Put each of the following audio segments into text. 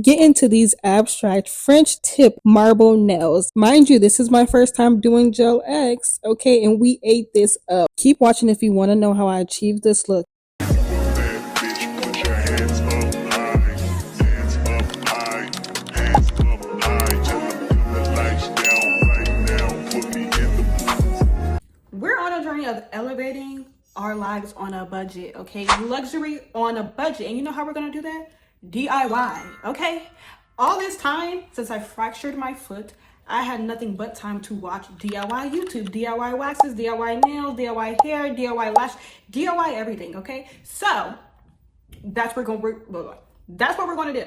Get into these abstract French tip marble nails. Mind you, this is my first time doing gel X, okay, and we ate this up. Keep watching if you want to know how I achieved this look. We're on a journey of elevating our lives on a budget, okay? Luxury on a budget. And you know how we're gonna do that? DIY, okay? All this time since I fractured my foot, I had nothing but time to watch DIY YouTube, DIY waxes, DIY nails, DIY hair, DIY lash, DIY everything, okay? So that's what we're gonna do.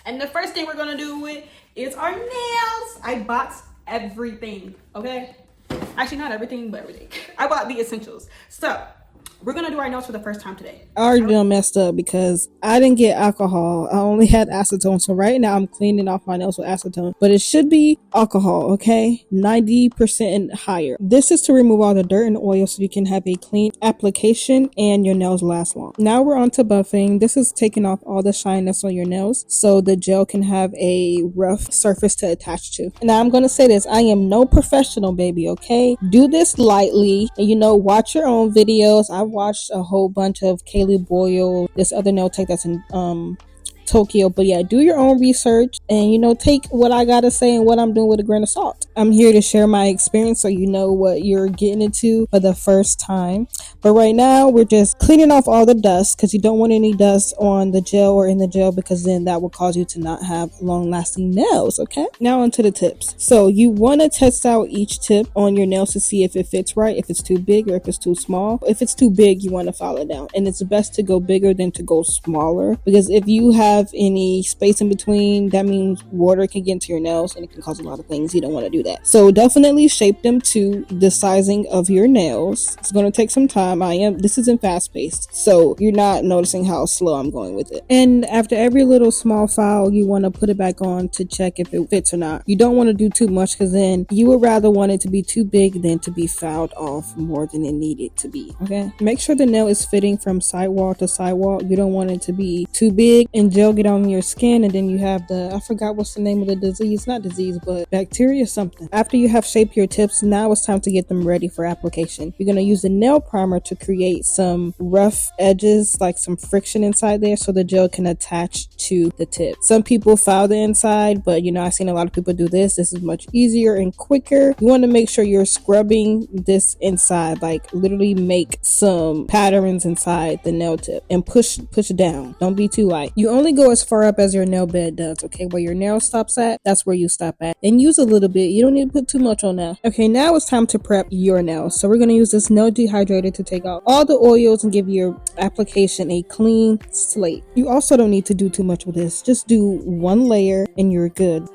And the first thing we're gonna do is our nails. I bought everything, okay? Actually, not everything, but everything. I bought the essentials. So we're gonna do our nails for the first time today. I already done messed up because I didn't get alcohol. I only had acetone. So right now I'm cleaning off my nails with acetone, but it should be alcohol, okay? 90% and higher. This is to remove all the dirt and oil so you can have a clean application and your nails last long. Now we're on to buffing. This is taking off all the shyness on your nails so the gel can have a rough surface to attach to. Now I'm gonna say this, I am no professional, baby, okay? Do this lightly and watch your own videos. I watched a whole bunch of Kaylee Boyle, this other nail tech that's in Tokyo, but yeah, do your own research and take what I gotta say and what I'm doing with a grain of salt. I'm here to share my experience so you know what you're getting into for the first time. But right now we're just cleaning off all the dust because you don't want any dust on the gel or in the gel because then that will cause you to not have long lasting nails. Okay, now onto the tips. So you want to test out each tip on your nails to see if it fits right, if it's too big or if it's too small. If it's too big, you want to file it down, and it's best to go bigger than to go smaller because if you have any space in between, that means water can get into your nails and it can cause a lot of things. You don't want to do that. So definitely shape them to the sizing of your nails. It's going to take some time. This isn't fast paced, so you're not noticing how slow I'm going with it. And after every little small file, you want to put it back on to check if it fits or not. You don't want to do too much because then you would rather want it to be too big than to be filed off more than it needed to be. Okay, make sure the nail is fitting from sidewall to sidewall. You don't want it to be too big and gel get on your skin and then you have I forgot what's the name of the disease, not disease, but bacteria something. After you have shaped your tips, now it's time to get them ready for application. You're going to use the nail primer to create some rough edges, like some friction inside there so the gel can attach to the tip. Some people file the inside, but I've seen a lot of people do this. This is much easier and quicker. You want to make sure you're scrubbing this inside, like literally make some patterns inside the nail tip and push down. Don't be too light. You only go as far up as your nail bed does, okay? Where your nail stops at, that's where you stop at. And use a little bit. You don't need to put too much on now. Okay, now it's time to prep your nails. So we're going to use this nail dehydrator to take out all the oils and give your application a clean slate. You also don't need to do too much with this. Just do one layer and you're good.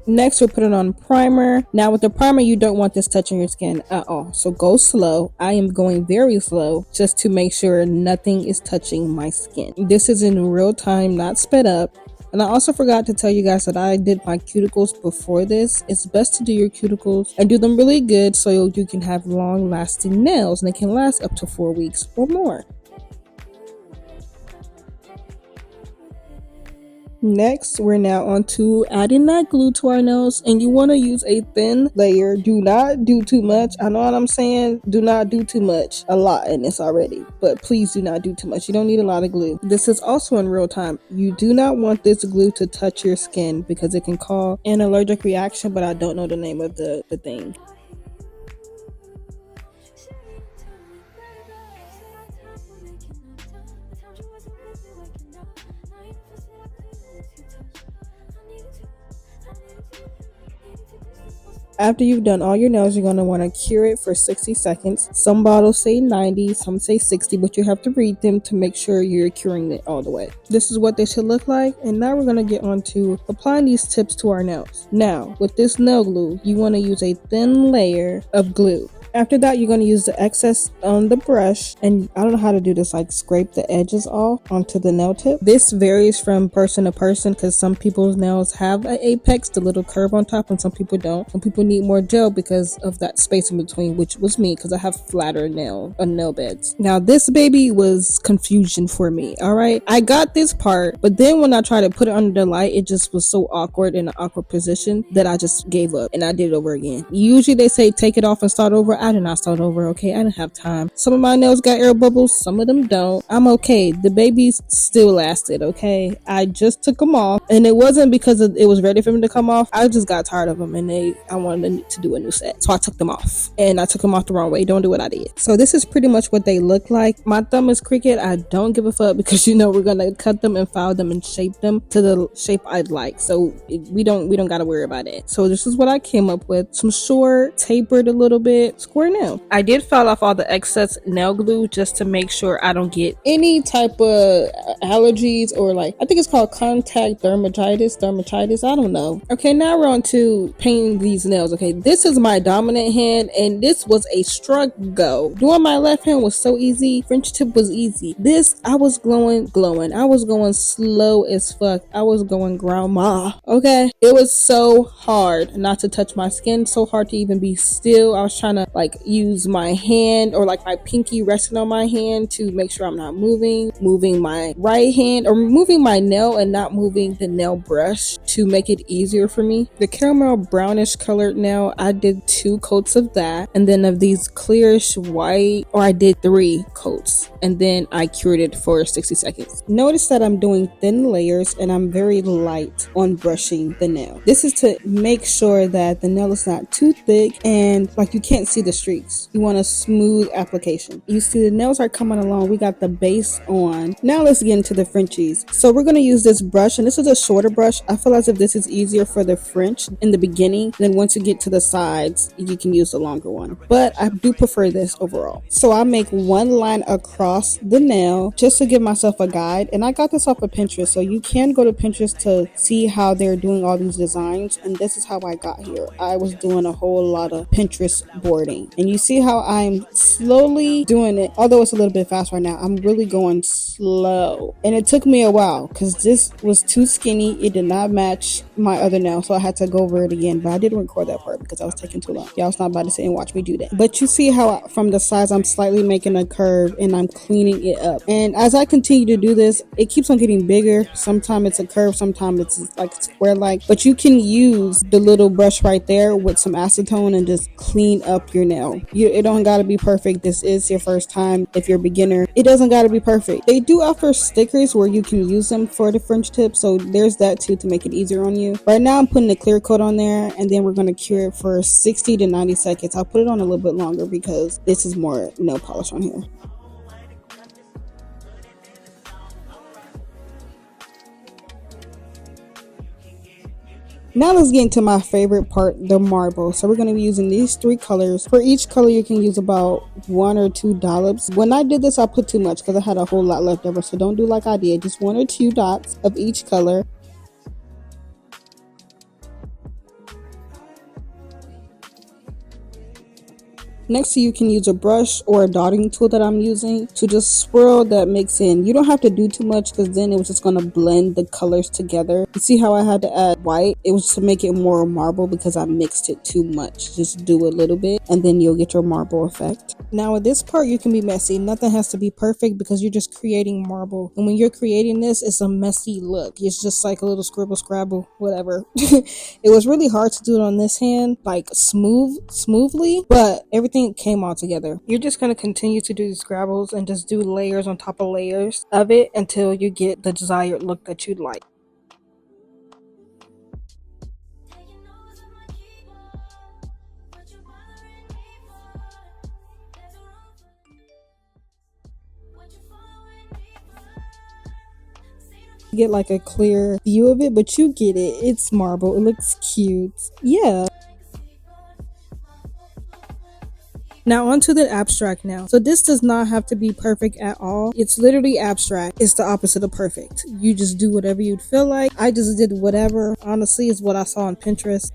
Next, we're putting on primer. Now with the primer, you don't want this touching your skin at all. So go slow. I am going very slow just to make sure nothing is touching my skin. This is in real time, not sped up. And I also forgot to tell you guys that I did my cuticles before this. It's best to do your cuticles and do them really good so you can have long lasting nails and they can last up to 4 weeks or more. Next, we're now on to adding that glue to our nails, and you want to use a thin layer. Do not do too much. I know what I'm saying. Do not do too much. A lot in this already, but please do not do too much. You don't need a lot of glue. This is also in real time. You do not want this glue to touch your skin because it can cause an allergic reaction, but I don't know the name of the thing. After you've done all your nails, you're going to want to cure it for 60 seconds. Some bottles say 90, some say 60, but you have to read them to make sure you're curing it all the way. This is what they should look like. And now we're going to get on to applying these tips to our nails. Now, with this nail glue, you want to use a thin layer of glue. After that, you're going to use the excess on the brush, and I don't know how to do this, like scrape the edges off onto the nail tip. This varies from person to person because some people's nails have an apex, the little curve on top, and some people don't. Some people need more gel because of that space in between, which was me because I have flatter nail beds. Now this baby was confusion for me. All right, I got this part, but then when I tried to put it under the light, it just was so awkward in an awkward position that I just gave up and I did it over again. Usually they say take it off and start over. I did not start over. Okay, I didn't have time. Some of my nails got air bubbles, some of them don't. I'm okay. The babies still lasted. Okay, I just took them off, and it wasn't because it was ready for them to come off. I just got tired of them, and I wanted to do a new set, so I took them off, and I took them off the wrong way. Don't do what I did. So this is pretty much what they look like. My thumb is crooked. I don't give a fuck because we're gonna cut them and file them and shape them to the shape I'd like. So we don't gotta worry about it. So this is what I came up with. Some short, tapered a little bit, square nail. I did file off all the excess nail glue just to make sure I don't get any type of allergies or I think it's called contact dermatitis. I don't know. Okay, now we're on to painting these nails. Okay, this is my dominant hand, and this was a struggle. Doing my left hand was so easy. French tip was easy. This, I was glowing. I was going slow as fuck. I was going grandma. Okay, it was so hard not to touch my skin, so hard to even be still. I was trying to use my hand or my pinky resting on my hand to make sure I'm not moving my right hand or moving my nail and not moving the nail brush to make it easier for me. The caramel brownish colored nail, I did 2 coats of that, and then of these clearish white, or I did 3 coats, and then I cured it for 60 seconds. Notice that I'm doing thin layers and I'm very light on brushing the nail. This is to make sure that the nail is not too thick and you can't see the streaks. You want a smooth application. You see the nails are coming along. We got the base on. Now let's get into the Frenchies. So we're going to use this brush, and this is a shorter brush. I feel as if this is easier for the French in the beginning. Then once you get to the sides, you can use the longer one. But I do prefer this overall. So I make one line across the nail just to give myself a guide. And I got this off of Pinterest. So you can go to Pinterest to see how they're doing all these designs. And this is how I got here. I was doing a whole lot of Pinterest boarding. And you see how I'm slowly doing it. Although it's a little bit fast right now, I'm really going slow. And it took me a while because this was too skinny. It did not match my other nail. So I had to go over it again. But I didn't record that part because I was taking too long. Y'all's not about to sit and watch me do that. But you see how from the sides I'm slightly making a curve and I'm cleaning it up. And as I continue to do this, it keeps on getting bigger. Sometimes it's a curve, sometimes it's square but you can use the little brush right there with some acetone and just clean up your nail. It don't gotta be perfect. This is your first time. If you're a beginner, it doesn't gotta be perfect. They do offer stickers where you can use them for the French tip, so there's that too to make it easier on you. Right now I'm putting a clear coat on there, and then we're going to cure it for 60 to 90 seconds. I'll put it on a little bit longer because this is more nail polish on here. Now let's get into my favorite part, the marble. So we're going to be using these 3 colors. For each color, you can use about 1 or 2 dollops. When I did this, I put too much because I had a whole lot left over. So don't do like I did. Just 1 or 2 dots of each color. Next, you can use a brush or a dotting tool that I'm using to just swirl that mix in. You don't have to do too much because then it was just going to blend the colors together. You see how I had to add white? It was to make it more marble because I mixed it too much. Just do a little bit and then you'll get your marble effect. Now with this part, you can be messy. Nothing has to be perfect because you're just creating marble. And when you're creating this, it's a messy look. It's just like a little scribble scrabble, whatever. It was really hard to do it on this hand, smoothly, but everything came all together. You're just going to continue to do these scrabbles and just do layers on top of layers of it until you get the desired look that you'd like. Get like a clear view of it, but you get it. It's marble. It looks cute. Yeah. Now onto the abstract now. So this does not have to be perfect at all. It's literally abstract. It's the opposite of perfect. You just do whatever you'd feel like. I just did whatever. Honestly, is what I saw on Pinterest.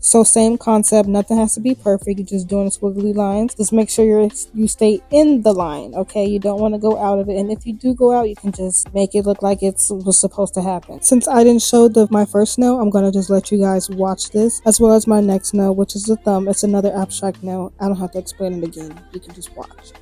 So same concept, nothing has to be perfect. You're just doing squiggly lines. Just make sure you stay in the line, okay? You don't want to go out of it. And if you do go out, you can just make it look like it was supposed to happen. Since I didn't show my first nail, I'm gonna just let you guys watch this, as well as my next nail, which is the thumb. It's another abstract nail. I don't have to explain it again. You can just watch.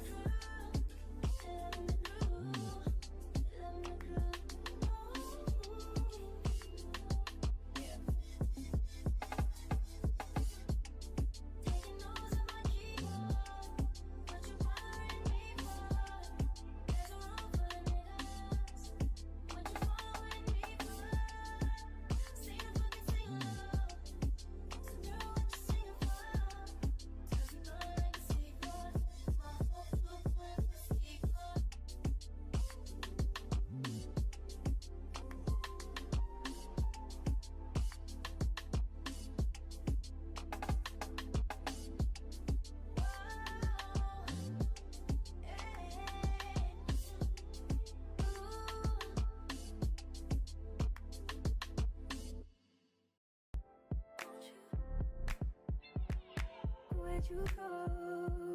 Where'd you go? Oh,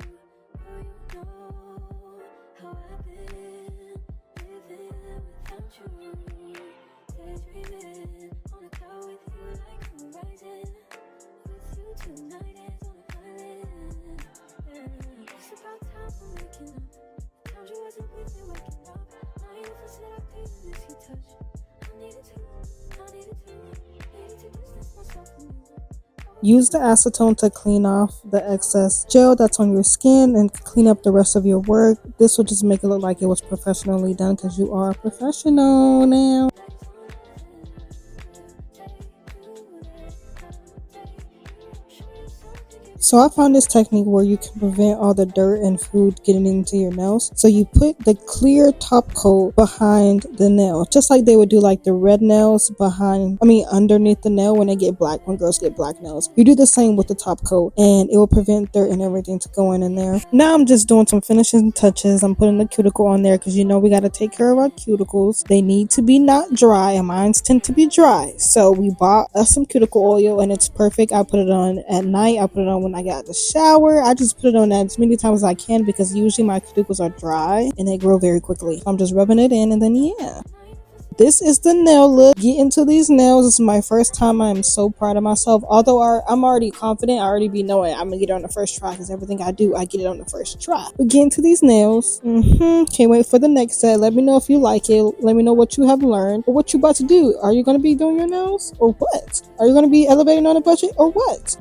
you know how I've been living without you. Daydreaming on a cloud with you like horizon. With you tonight is on an island. Yeah. It's about time for waking up. Found you wasn't with me waking up. Now you for said I couldn't miss your touch. I needed to distance myself from you. Use the acetone to clean off the excess gel that's on your skin and clean up the rest of your work. This will just make it look like it was professionally done because you are a professional now. So I found this technique where you can prevent all the dirt and food getting into your nails. So you put the clear top coat behind the nail, just like they would do like the red nails underneath the nail when girls get black nails. You do the same with the top coat and it will prevent dirt and everything to go in there. Now I'm just doing some finishing touches. I'm putting the cuticle on there because we got to take care of our cuticles. They need to be not dry and mine tend to be dry. So we bought us some cuticle oil and it's perfect. I put it on at night. I put it on when I got out of the shower. I just put it on as many times as I can because usually my cuticles are dry and they grow very quickly. I'm just rubbing it in and then yeah. This is the nail look. Get into these nails. This is my first time. I am so proud of myself. Although I'm already confident. I already be knowing I'm gonna get it on the first try because everything I do, I get it on the first try. But get into these nails. Can't wait for the next set. Let me know if you like it. Let me know what you have learned or what you about to do. Are you gonna be doing your nails or what? Are you gonna be elevating on a budget or what?